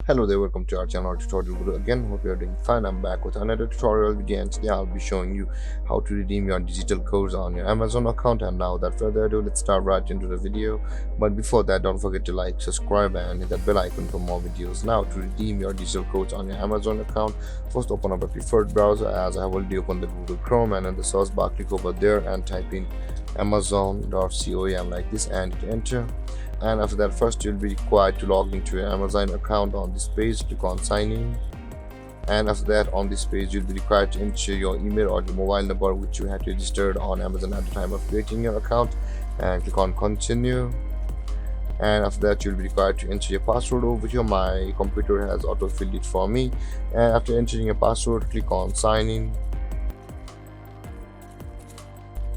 Hello there, welcome to our channel tutorial video again. Hope you are doing fine. I'm back with another tutorial video, and today I'll be showing you how to redeem your digital codes on your Amazon account. And now without further ado, let's start right into the video. But before that, don't forget to like, subscribe and hit that bell icon for more videos. Now to redeem your digital codes on your Amazon account, first open up a preferred browser, as I have already opened the Google Chrome, and in the search bar click over there and type in amazon.com like this and hit enter. And after that, first you'll be required to log into your Amazon account. On this page, click on sign in, and after that, on this page you'll be required to enter your email or your mobile number which you had registered on Amazon at the time of creating your account, and click on continue. And after that, you'll be required to enter your password over here. My computer has auto-filled it for me. And after entering your password, click on sign in.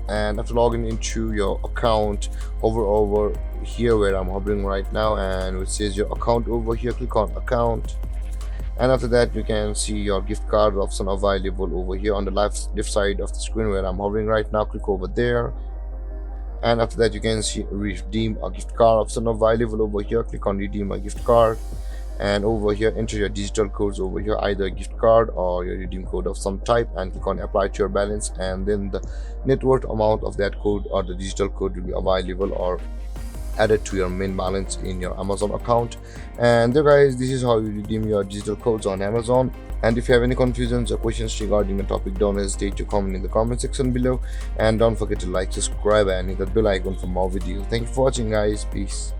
And after logging into your account, hover over here where I'm hovering right now, and which says your account over here, click on account. And after that, you can see your gift card option available over here on the left side of the screen where I'm hovering right now. Click over there, and after that you can see redeem a gift card option available over here. Click on redeem a gift card, and over here enter your digital codes over here, either a gift card or your redeem code of some type, and click on apply to your balance, and then the net worth amount of that code or the digital code will be available or added to your main balance in your Amazon account. And there guys, this is how you redeem your digital codes on Amazon. And if you have any confusions or questions regarding the topic, don't hesitate to comment in the comment section below, and don't forget to like, subscribe and hit that bell icon for more videos. Thank you for watching guys. Peace.